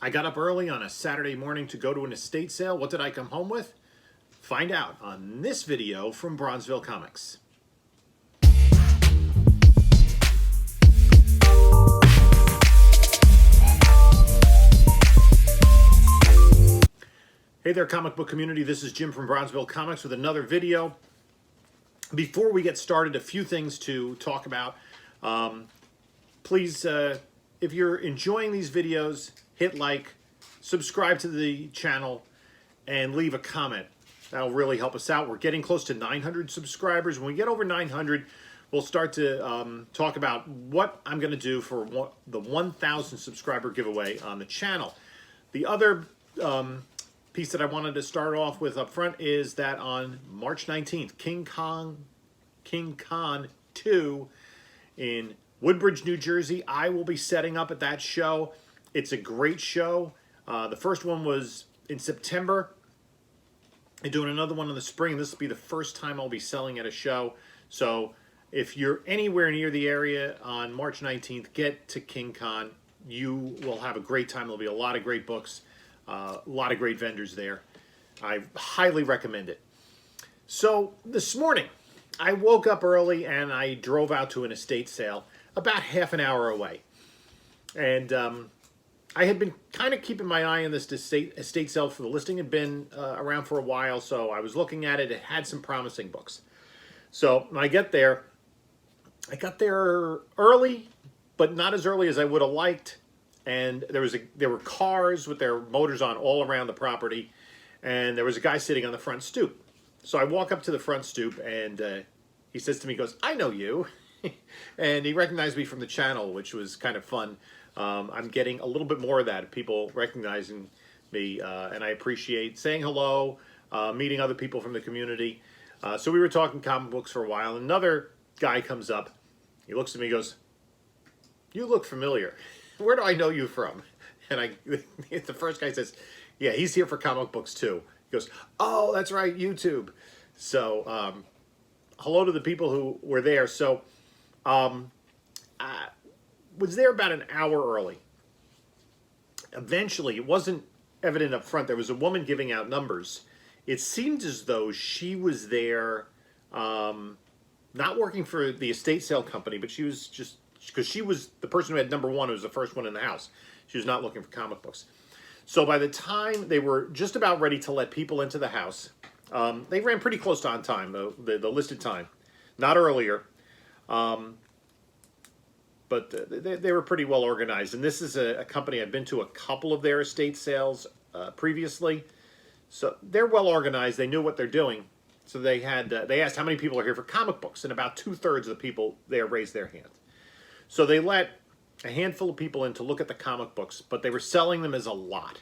I got up early on a Saturday morning to go to an estate sale. What did I come home with? Find out on this video from Bronzeville Comics. Hey there, comic book community. This is Jim from Bronzeville Comics with another video. Before we get started, a few things to talk about. Please, if you're enjoying these videos, hit like, subscribe to the channel, and leave a comment. That'll really help us out. We're getting close to 900 subscribers. When we get over 900, we'll start to talk about what I'm going to do for the 1,000 subscriber giveaway on the channel. The other piece that I wanted to start off with up front is that on March 19th, King Con 2 in Woodbridge, New Jersey. I will be setting up at that show. It's a great show. The first one was in September. I'm doing another one in the spring. This will be the first time I'll be selling at a show. So if you're anywhere near the area on March 19th, get to King Con. You will have a great time. There'll be a lot of great books, a lot of great vendors there. I highly recommend it. So this morning, I woke up early and I drove out to an estate sale about half an hour away. And I had been kind of keeping my eye on this estate sale for the listing. Had been around for a while, so I was looking at it. It had some promising books. So when I got there early, but not as early as I would have liked. And there were cars with their motors on all around the property, and there was a guy sitting on the front stoop. So I walk up to the front stoop, and he says to me, he goes, "I know you." And he recognized me from the channel, which was kind of fun. I'm getting a little bit more of that, people recognizing me, and I appreciate saying hello, meeting other people from the community. So we were talking comic books for a while. Another guy comes up. He looks at me and goes, "You look familiar. Where do I know you from?" And the first guy says, "Yeah, he's here for comic books too." He goes, "Oh, that's right, YouTube." So hello to the people who were there. So I was there about an hour early. Eventually, it wasn't evident up front. There was a woman giving out numbers. It seemed as though she was there, not working for the estate sale company, but she was just, because she was the person who had number one, who was the first one in the house. She was not looking for comic books. So by the time they were just about ready to let people into the house, they ran pretty close to on time, the listed time, not earlier. But they were pretty well organized. And this is a company, I've been to a couple of their estate sales previously. So they're well organized. They knew what they're doing. So they asked how many people are here for comic books, and about 2/3 of the people there raised their hand. So they let a handful of people in to look at the comic books, but they were selling them as a lot,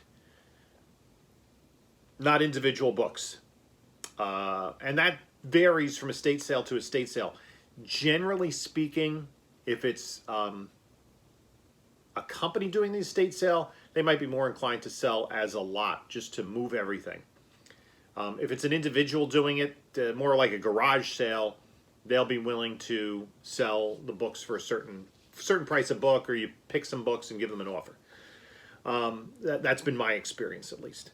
not individual books. And that varies from estate sale to estate sale. Generally speaking, if it's a company doing the estate sale, they might be more inclined to sell as a lot, just to move everything. If it's an individual doing it, more like a garage sale, they'll be willing to sell the books for a certain price a book, or you pick some books and give them an offer. That's been my experience, at least.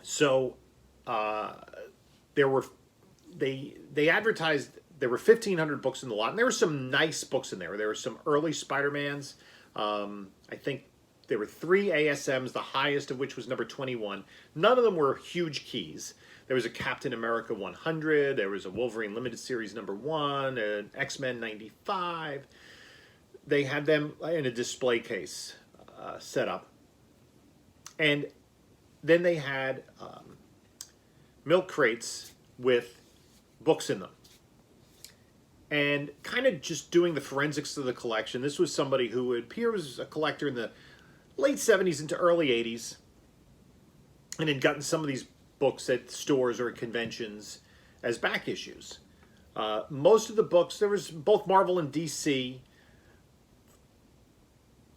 So they advertised there were 1,500 books in the lot, and there were some nice books in there. There were some early Spider-Mans. I think there were 3 ASMs, the highest of which was number 21. None of them were huge keys. There was a Captain America 100. There was a Wolverine Limited Series number 1, an X-Men 95. They had them in a display case set up. And then they had milk crates with books in them. And kind of just doing the forensics of the collection. This was somebody who would appear as a collector in the late 70s into early 80s, and had gotten some of these books at stores or at conventions as back issues. Most of the books, there was both Marvel and DC.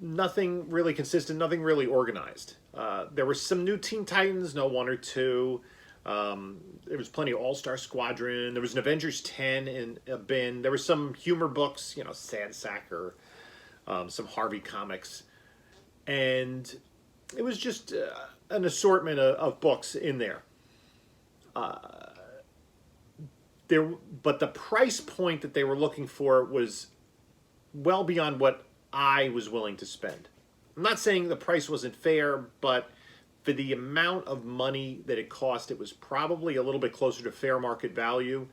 Nothing really consistent, nothing really organized. There were some new Teen Titans, no 1 or 2. There was plenty of All-Star Squadron. There was an Avengers 10 in a bin. There were some humor books, Sad Sack or some Harvey comics. and it was just an assortment of books in there. But the price point that they were looking for was well beyond what I was willing to spend. I'm not saying the price wasn't fair, but for the amount of money that it cost, it was probably a little bit closer to fair market value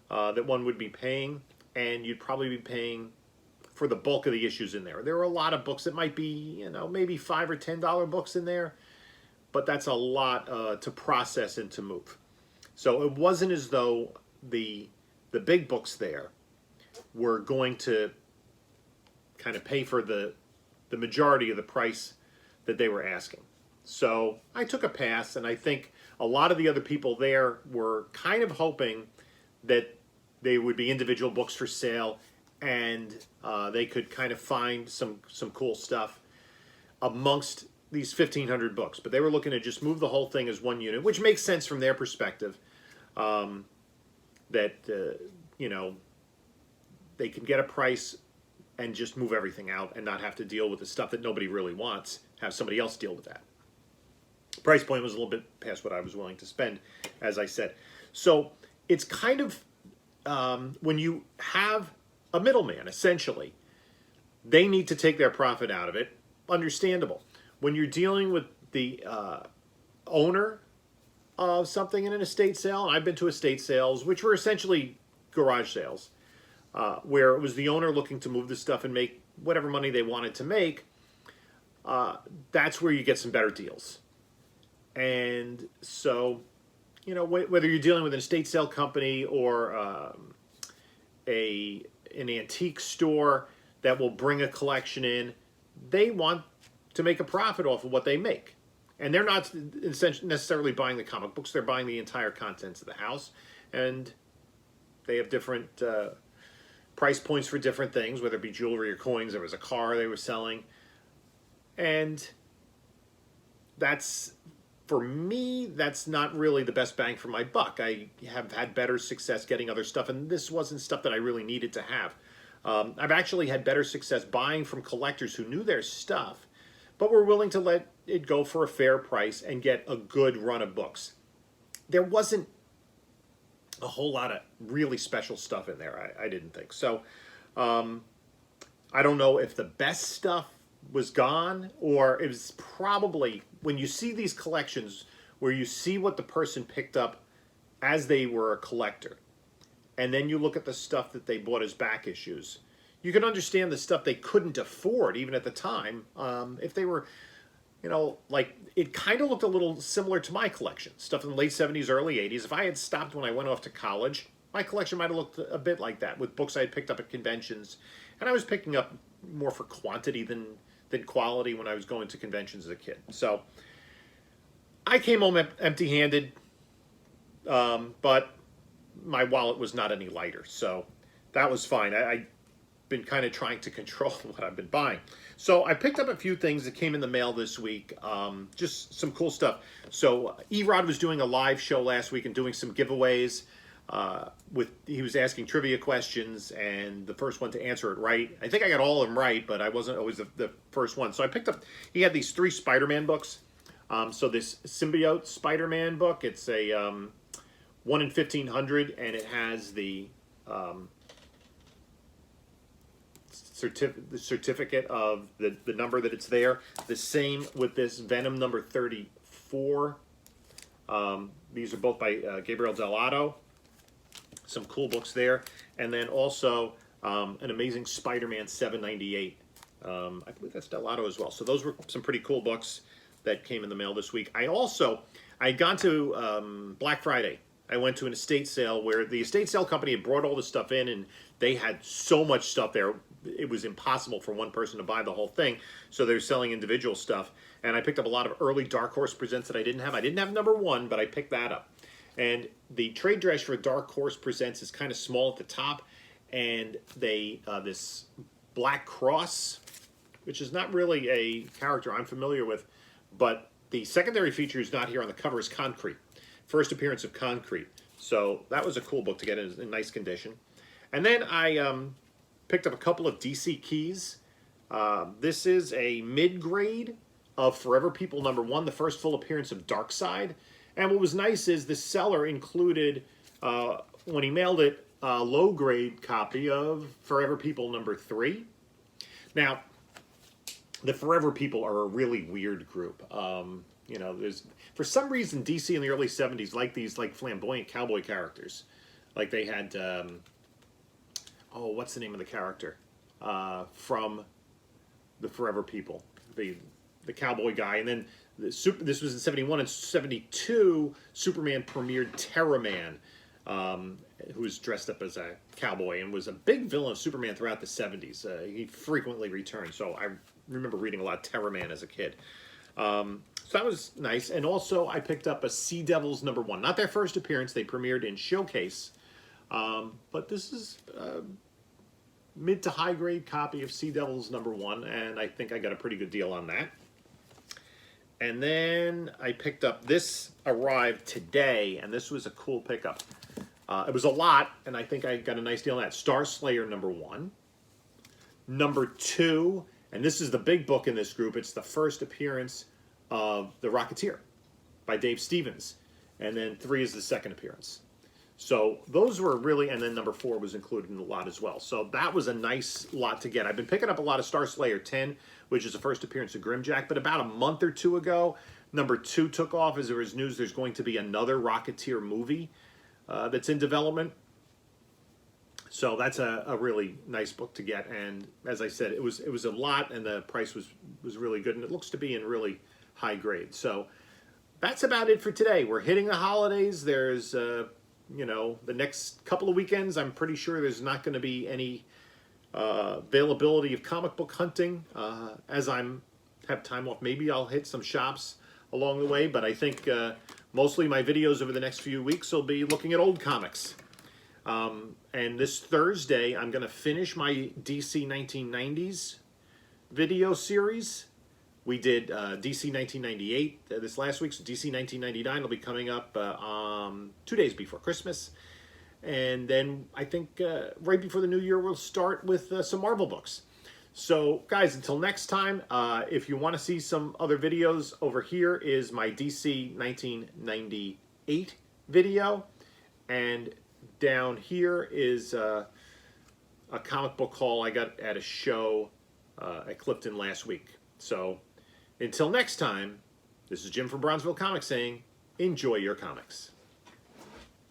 that one would be paying, and you'd probably be paying for the bulk of the issues in there. There were a lot of books that might be, maybe $5 or $10 books in there, but that's a lot to process and to move. So it wasn't as though the big books there were going to kind of pay for the majority of the price that they were asking. So I took a pass, and I think a lot of the other people there were kind of hoping that they would be individual books for sale, and they could kind of find some cool stuff amongst these 1,500 books. But they were looking to just move the whole thing as one unit, which makes sense from their perspective. That they can get a price and just move everything out and not have to deal with the stuff that nobody really wants, have somebody else deal with that. Price point was a little bit past what I was willing to spend, as I said. So it's kind of, when you have a middleman, essentially, they need to take their profit out of it. Understandable. When you're dealing with the owner of something in an estate sale, and I've been to estate sales, which were essentially garage sales, where it was the owner looking to move the stuff and make whatever money they wanted to make, that's where you get some better deals. And so, whether you're dealing with an estate sale company or an antique store that will bring a collection in, they want to make a profit off of what they make. And they're not necessarily buying the comic books, they're buying the entire contents of the house. And they have different price points for different things, whether it be jewelry or coins. There was a car they were selling. And for me, that's not really the best bang for my buck. I have had better success getting other stuff, and this wasn't stuff that I really needed to have. I've actually had better success buying from collectors who knew their stuff, but were willing to let it go for a fair price and get a good run of books. There wasn't a whole lot of really special stuff in there, I didn't think. So I don't know if the best stuff was gone, or it was probably, when you see these collections where you see what the person picked up as they were a collector, and then you look at the stuff that they bought as back issues, you can understand the stuff they couldn't afford even at the time. If they were, like, it kind of looked a little similar to my collection, stuff in the late 70s, early 80s. If I had stopped when I went off to college, my collection might have looked a bit like that, with books I had picked up at conventions. And I was picking up more for quantity than quality when I was going to conventions as a kid. So I came home empty-handed, but my wallet was not any lighter, so that was fine. I've been kind of trying to control what I've been buying. So I picked up a few things that came in the mail this week, just some cool stuff. So Erod was doing a live show last week and doing some giveaways. He was asking trivia questions, and the first one to answer it right. I think I got all of them right, but I wasn't always the first one. So I picked up, he had these 3 Spider-Man books. So this Symbiote Spider-Man book, it's a 1 in 1,500, and it has the certificate of the number that it's there. The same with this Venom number 34. These are both by Gabriel Dell'Otto. Some cool books there. And then also an Amazing Spider-Man 798. I believe that's Dell'Otto as well. So those were some pretty cool books that came in the mail this week. I had gone to Black Friday. I went to an estate sale where the estate sale company had brought all the stuff in, and they had so much stuff there, it was impossible for one person to buy the whole thing. So they were selling individual stuff. And I picked up a lot of early Dark Horse Presents that I didn't have. I didn't have number 1, but I picked that up. And the trade dress for Dark Horse Presents is kind of small at the top, and this Black Cross, which is not really a character I'm familiar with, but the secondary feature is not here on the cover, is Concrete. First appearance of Concrete. So that was a cool book to get in nice condition. And then I picked up a couple of DC Keys This is a mid-grade of Forever People #1, the first full appearance of Darkseid. And what was nice is the seller included, when he mailed it, a low-grade copy of Forever People #3. Now, the Forever People are a really weird group. You know, there's for some reason DC in the early '70s liked these like flamboyant cowboy characters. Like they had, oh, what's the name of the character from the Forever People? The cowboy guy, and then this was in '71 and '72. Superman premiered Terra Man, who was dressed up as a cowboy and was a big villain of Superman throughout the '70s. He frequently returned, so I remember reading a lot of Terra Man as a kid. So that was nice. And also I picked up a Sea Devils #1. Not their first appearance. They premiered in Showcase. But this is a mid to high grade copy of Sea Devils #1. And I think I got a pretty good deal on that. And then I picked up, this arrived today, and this was a cool pickup. It was a lot, and I think I got a nice deal on that. Star Slayer #1. #2, and this is the big book in this group. It's the first appearance of The Rocketeer by Dave Stevens. And then 3 is the second appearance. So those were really, and then #4 was included in the lot as well. So that was a nice lot to get. I've been picking up a lot of Star Slayer 10, which is the first appearance of Grimjack, but about a month or two ago, #2 took off as there was news there's going to be another Rocketeer movie that's in development. So that's a really nice book to get, and as I said, it was a lot, and the price was really good, and it looks to be in really high grade. So that's about it for today. We're hitting the holidays. There's you know, the next couple of weekends, I'm pretty sure there's not going to be any availability of comic book hunting. As I'm have time off, maybe I'll hit some shops along the way, but I think mostly my videos over the next few weeks will be looking at old comics. And this Thursday, I'm going to finish my DC 1990s video series. We did DC 1998 this last week, so DC 1999 will be coming up 2 days before Christmas. And then I think right before the new year, we'll start with some Marvel books. So, guys, until next time, if you want to see some other videos, over here is my DC 1998 video. And down here is a comic book haul I got at a show at Clifton last week. So, until next time, this is Jim from Bronzeville Comics saying, enjoy your comics.